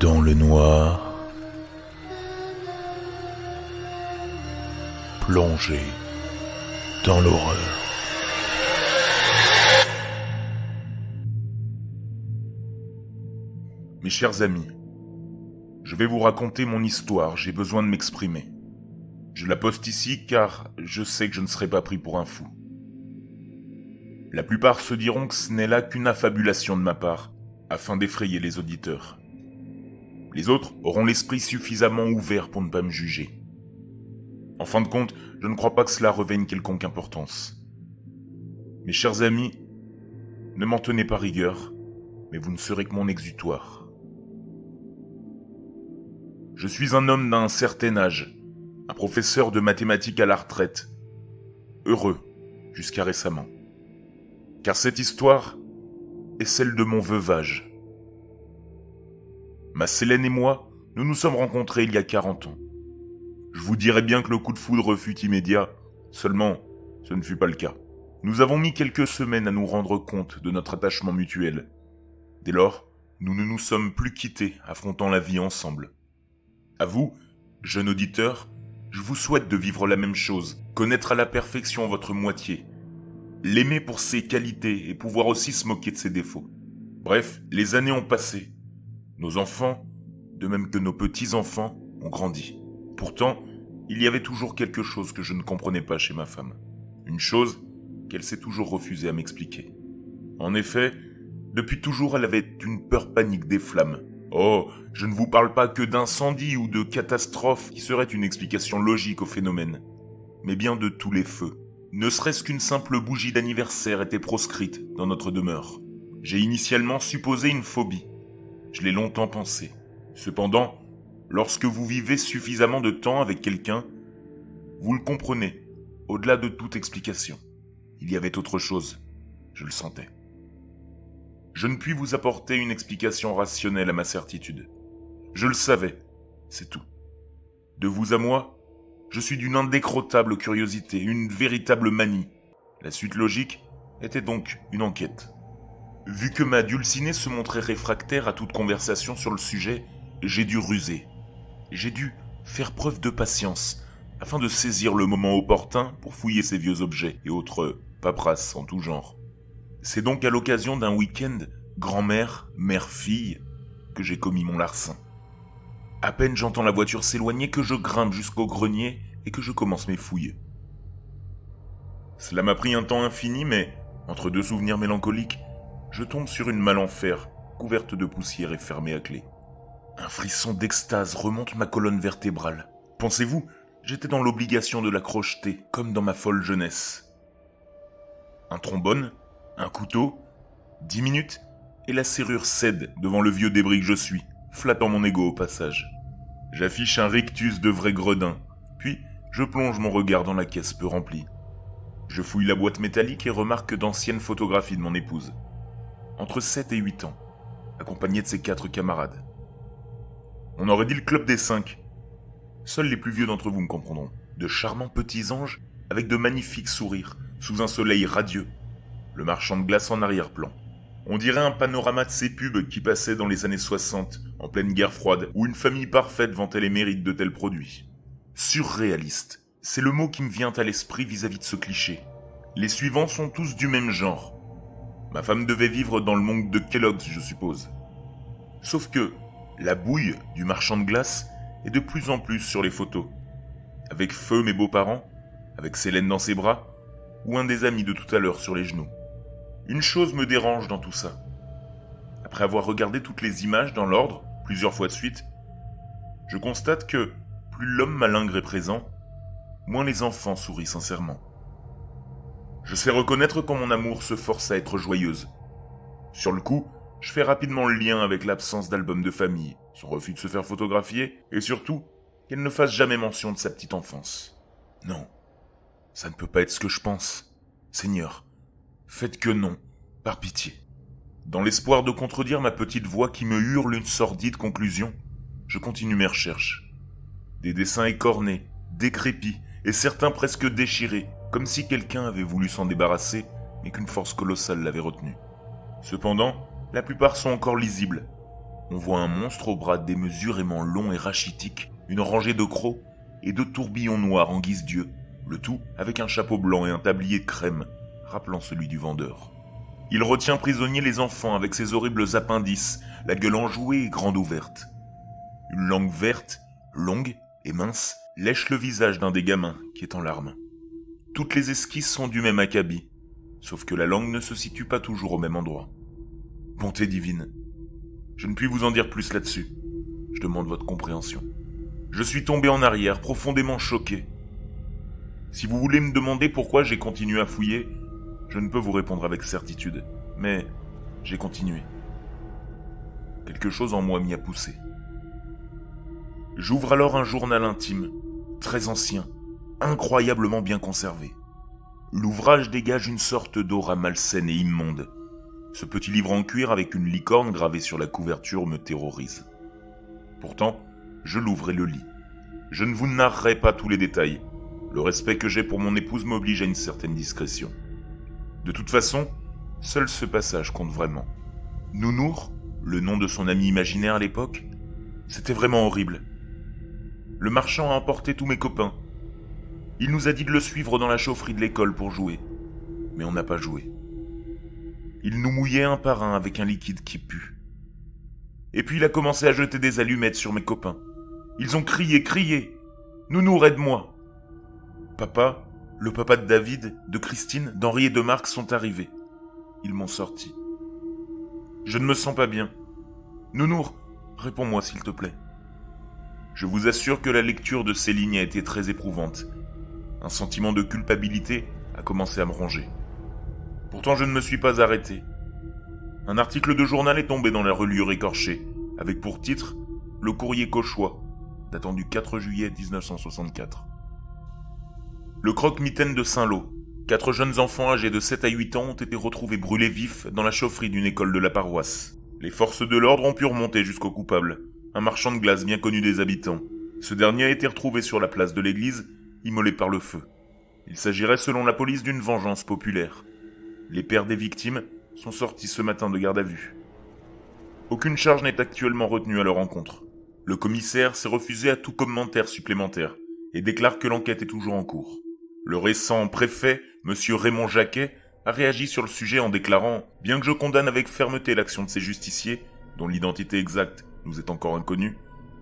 Dans le noir, plongé dans l'horreur. Mes chers amis, je vais vous raconter mon histoire, j'ai besoin de m'exprimer. Je la poste ici car je sais que je ne serai pas pris pour un fou. La plupart se diront que ce n'est là qu'une affabulation de ma part, afin d'effrayer les auditeurs. Les autres auront l'esprit suffisamment ouvert pour ne pas me juger. En fin de compte, je ne crois pas que cela revêt une quelconque importance. Mes chers amis, ne m'en tenez pas rigueur, mais vous ne serez que mon exutoire. Je suis un homme d'un certain âge, un professeur de mathématiques à la retraite. Heureux, jusqu'à récemment. Car cette histoire est celle de mon veuvage. Ma Célène et moi, nous nous sommes rencontrés il y a 40 ans. Je vous dirais bien que le coup de foudre fut immédiat, seulement ce ne fut pas le cas. Nous avons mis quelques semaines à nous rendre compte de notre attachement mutuel. Dès lors, nous ne nous sommes plus quittés, affrontant la vie ensemble. À vous, jeune auditeur, je vous souhaite de vivre la même chose, connaître à la perfection votre moitié, l'aimer pour ses qualités et pouvoir aussi se moquer de ses défauts. Bref, les années ont passé. Nos enfants, de même que nos petits-enfants, ont grandi. Pourtant, il y avait toujours quelque chose que je ne comprenais pas chez ma femme. Une chose qu'elle s'est toujours refusée à m'expliquer. En effet, depuis toujours, elle avait une peur panique des flammes. Oh, je ne vous parle pas que d'incendie ou de catastrophe qui serait une explication logique au phénomène, mais bien de tous les feux. Ne serait-ce qu'une simple bougie d'anniversaire était proscrite dans notre demeure. J'ai initialement supposé une phobie. Je l'ai longtemps pensé. Cependant, lorsque vous vivez suffisamment de temps avec quelqu'un, vous le comprenez, au-delà de toute explication. Il y avait autre chose, je le sentais. Je ne puis vous apporter une explication rationnelle à ma certitude. Je le savais, c'est tout. De vous à moi, je suis d'une indécrottable curiosité, une véritable manie. La suite logique était donc une enquête. Vu que ma dulcinée se montrait réfractaire à toute conversation sur le sujet, j'ai dû ruser. J'ai dû faire preuve de patience, afin de saisir le moment opportun pour fouiller ces vieux objets et autres paperasses en tout genre. C'est donc à l'occasion d'un week-end grand-mère, mère-fille, que j'ai commis mon larcin. À peine j'entends la voiture s'éloigner que je grimpe jusqu'au grenier et que je commence mes fouilles. Cela m'a pris un temps infini, mais, entre deux souvenirs mélancoliques, je tombe sur une malle en fer, couverte de poussière et fermée à clé. Un frisson d'extase remonte ma colonne vertébrale. Pensez-vous, j'étais dans l'obligation de la crocheter, comme dans ma folle jeunesse. Un trombone, un couteau, 10 minutes, et la serrure cède devant le vieux débris que je suis, flattant mon ego au passage. J'affiche un rictus de vrai gredin, puis je plonge mon regard dans la caisse peu remplie. Je fouille la boîte métallique et remarque d'anciennes photographies de mon épouse. Entre 7 et 8 ans, accompagnée de ses 4 camarades. On aurait dit le club des 5. Seuls les plus vieux d'entre vous me comprendront. De charmants petits anges avec de magnifiques sourires, sous un soleil radieux. Le marchand de glace en arrière-plan. On dirait un panorama de ces pubs qui passaient dans les années 60, en pleine guerre froide, où une famille parfaite vantait les mérites de tels produits. Surréaliste, c'est le mot qui me vient à l'esprit vis-à-vis de ce cliché. Les suivants sont tous du même genre. Ma femme devait vivre dans le monde de Kellogg's, je suppose. Sauf que la bouille du marchand de glace est de plus en plus sur les photos. Avec Feu, mes beaux-parents, avec Célène dans ses bras, ou un des amis de tout à l'heure sur les genoux. Une chose me dérange dans tout ça. Après avoir regardé toutes les images dans l'ordre, plusieurs fois de suite, je constate que plus l'homme malingre est présent, moins les enfants sourient sincèrement. Je sais reconnaître quand mon amour se force à être joyeuse. Sur le coup, je fais rapidement le lien avec l'absence d'album de famille, son refus de se faire photographier, et surtout, qu'elle ne fasse jamais mention de sa petite enfance. Non, ça ne peut pas être ce que je pense. Seigneur, faites que non, par pitié. Dans l'espoir de contredire ma petite voix qui me hurle une sordide conclusion, je continue mes recherches. Des dessins écornés, décrépits, et certains presque déchirés, comme si quelqu'un avait voulu s'en débarrasser, mais qu'une force colossale l'avait retenu. Cependant, la plupart sont encore lisibles. on voit un monstre aux bras démesurément longs et rachitiques, une rangée de crocs et de tourbillons noirs en guise d'yeux, le tout avec un chapeau blanc et un tablier de crème, rappelant celui du vendeur. Il retient prisonniers les enfants avec ses horribles appendices, la gueule enjouée et grande ouverte. Une langue verte, longue et mince, lèche le visage d'un des gamins qui est en larmes. Toutes les esquisses sont du même acabit, sauf que la langue ne se situe pas toujours au même endroit. Bonté divine. Je ne puis vous en dire plus là-dessus. Je demande votre compréhension. Je suis tombé en arrière, profondément choqué. Si vous voulez me demander pourquoi j'ai continué à fouiller, je ne peux vous répondre avec certitude, mais j'ai continué. Quelque chose en moi m'y a poussé. J'ouvre alors un journal intime, très ancien, incroyablement bien conservé. L'ouvrage dégage une sorte d'aura malsaine et immonde. Ce petit livre en cuir avec une licorne gravée sur la couverture me terrorise. Pourtant, je l'ouvre et le lis. Je ne vous narrerai pas tous les détails. Le respect que j'ai pour mon épouse m'oblige à une certaine discrétion. De toute façon, seul ce passage compte vraiment. Nounours, le nom de son ami imaginaire à l'époque, c'était vraiment horrible. Le marchand a emporté tous mes copains. Il nous a dit de le suivre dans la chaufferie de l'école pour jouer. Mais on n'a pas joué. Il nous mouillait un par un avec un liquide qui pue. Et puis il a commencé à jeter des allumettes sur mes copains. Ils ont crié. Nounours, aide-moi. Papa, le papa de David, de Christine, d'Henri et de Marc sont arrivés. Ils m'ont sorti. Je ne me sens pas bien. Nounours, réponds-moi s'il te plaît. Je vous assure que la lecture de ces lignes a été très éprouvante. Un sentiment de culpabilité a commencé à me ronger. Pourtant je ne me suis pas arrêté. Un article de journal est tombé dans la reliure écorchée, avec pour titre « Le courrier cauchois », datant du 4 juillet 1964. Le croque-mitaine de Saint-Lô. 4 jeunes enfants âgés de 7 à 8 ans ont été retrouvés brûlés vifs dans la chaufferie d'une école de la paroisse. Les forces de l'ordre ont pu remonter jusqu'au coupable, un marchand de glace bien connu des habitants. Ce dernier a été retrouvé sur la place de l'église, immolé par le feu. Il s'agirait selon la police d'une vengeance populaire. Les pères des victimes sont sortis ce matin de garde à vue. Aucune charge n'est actuellement retenue à leur encontre. Le commissaire s'est refusé à tout commentaire supplémentaire et déclare que l'enquête est toujours en cours. Le récent préfet, M. Raymond Jacquet, a réagi sur le sujet en déclarant « Bien que je condamne avec fermeté l'action de ces justiciers, dont l'identité exacte nous est encore inconnue,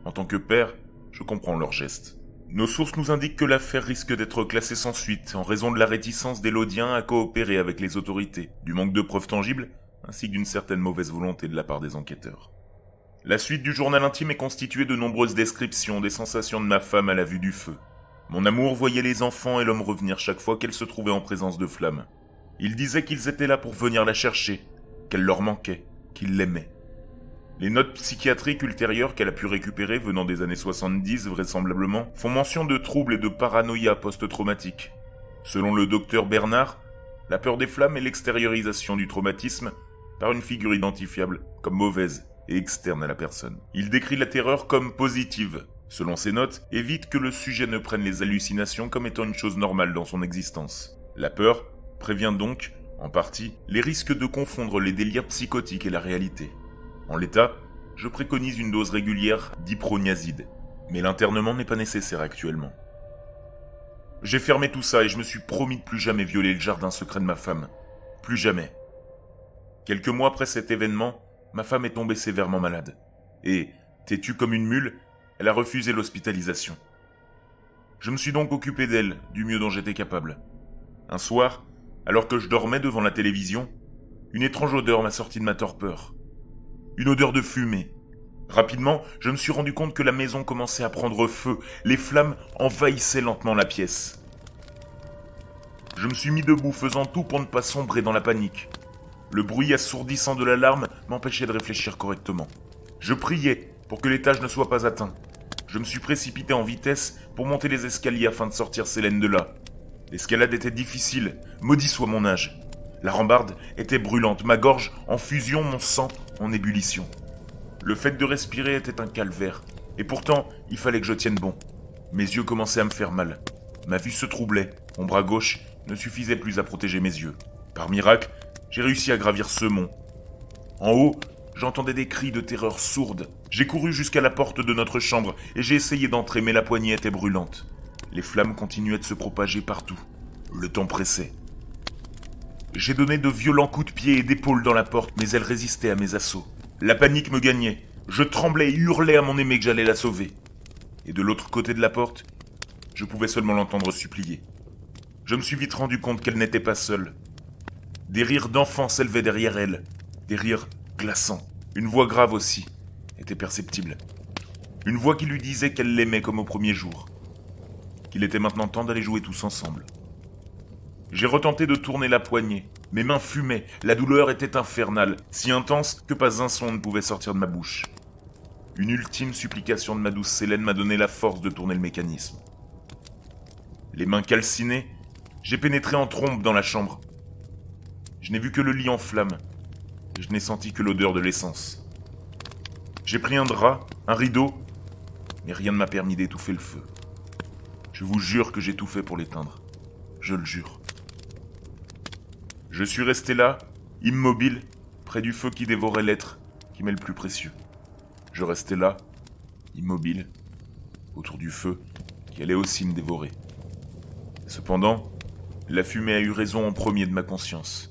en tant que père, je comprends leurs gestes. Nos sources nous indiquent que l'affaire risque d'être classée sans suite en raison de la réticence des Lodiens à coopérer avec les autorités, du manque de preuves tangibles, ainsi que d'une certaine mauvaise volonté de la part des enquêteurs. La suite du journal intime est constituée de nombreuses descriptions des sensations de ma femme à la vue du feu. Mon amour voyait les enfants et l'homme revenir chaque fois qu'elle se trouvait en présence de flammes. Il disait qu'ils étaient là pour venir la chercher, qu'elle leur manquait, qu'ils l'aimaient. Les notes psychiatriques ultérieures qu'elle a pu récupérer venant des années 70 vraisemblablement font mention de troubles et de paranoïa post-traumatique. Selon le docteur Bernard, la peur des flammes est l'extériorisation du traumatisme par une figure identifiable comme mauvaise et externe à la personne. Il décrit la terreur comme positive. Selon ses notes, évite que le sujet ne prenne les hallucinations comme étant une chose normale dans son existence. La peur prévient donc, en partie, les risques de confondre les délires psychotiques et la réalité. En l'état, je préconise une dose régulière d'iproniazide, mais l'internement n'est pas nécessaire actuellement. J'ai fermé tout ça et je me suis promis de plus jamais violer le jardin secret de ma femme. Plus jamais. Quelques mois après cet événement, ma femme est tombée sévèrement malade. Et, têtue comme une mule, elle a refusé l'hospitalisation. Je me suis donc occupé d'elle, du mieux dont j'étais capable. Un soir, alors que je dormais devant la télévision, une étrange odeur m'a sorti de ma torpeur. Une odeur de fumée. Rapidement, je me suis rendu compte que la maison commençait à prendre feu. Les flammes envahissaient lentement la pièce. Je me suis mis debout, faisant tout pour ne pas sombrer dans la panique. Le bruit assourdissant de l'alarme m'empêchait de réfléchir correctement. Je priais pour que l'étage ne soit pas atteint. Je me suis précipité en vitesse pour monter les escaliers afin de sortir Célène de là. L'escalade était difficile, maudit soit mon âge. La rambarde était brûlante, ma gorge en fusion, mon sang en ébullition. Le fait de respirer était un calvaire, et pourtant, il fallait que je tienne bon. Mes yeux commençaient à me faire mal. Ma vue se troublait, mon bras gauche ne suffisait plus à protéger mes yeux. Par miracle, j'ai réussi à gravir ce mont. En haut, j'entendais des cris de terreur sourdes. J'ai couru jusqu'à la porte de notre chambre et j'ai essayé d'entrer, mais la poignée était brûlante. Les flammes continuaient de se propager partout. Le temps pressait. J'ai donné de violents coups de pied et d'épaule dans la porte, mais elle résistait à mes assauts. La panique me gagnait. Je tremblais et hurlais à mon aimée que j'allais la sauver. Et de l'autre côté de la porte, je pouvais seulement l'entendre supplier. Je me suis vite rendu compte qu'elle n'était pas seule. Des rires d'enfants s'élevaient derrière elle, des rires glaçants. Une voix grave aussi était perceptible. Une voix qui lui disait qu'elle l'aimait comme au premier jour, qu'il était maintenant temps d'aller jouer tous ensemble. J'ai retenté de tourner la poignée, mes mains fumaient, la douleur était infernale, si intense que pas un son ne pouvait sortir de ma bouche. Une ultime supplication de ma douce Célène m'a donné la force de tourner le mécanisme. Les mains calcinées, j'ai pénétré en trombe dans la chambre. Je n'ai vu que le lit en flammes, et je n'ai senti que l'odeur de l'essence. J'ai pris un drap, un rideau, mais rien ne m'a permis d'étouffer le feu. Je vous jure que j'ai tout fait pour l'éteindre. Je le jure. Je suis resté là, immobile, près du feu qui dévorait l'être qui m'est le plus précieux. Je restais là, immobile, autour du feu qui allait aussi me dévorer. Cependant, la fumée a eu raison en premier de ma conscience.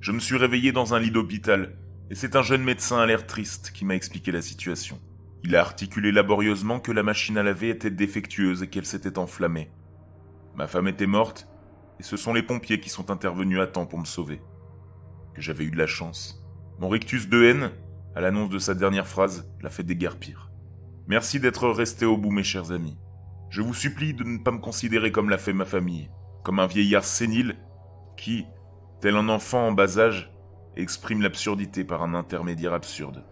Je me suis réveillé dans un lit d'hôpital, et c'est un jeune médecin à l'air triste qui m'a expliqué la situation. Il a articulé laborieusement que la machine à laver était défectueuse et qu'elle s'était enflammée. Ma femme était morte, et ce sont les pompiers qui sont intervenus à temps pour me sauver. Que j'avais eu de la chance. Mon rictus de haine, à l'annonce de sa dernière phrase, l'a fait déguerpir. Merci d'être restés au bout, mes chers amis. Je vous supplie de ne pas me considérer comme l'a fait ma famille, comme un vieillard sénile qui, tel un enfant en bas âge, exprime l'absurdité par un intermédiaire absurde.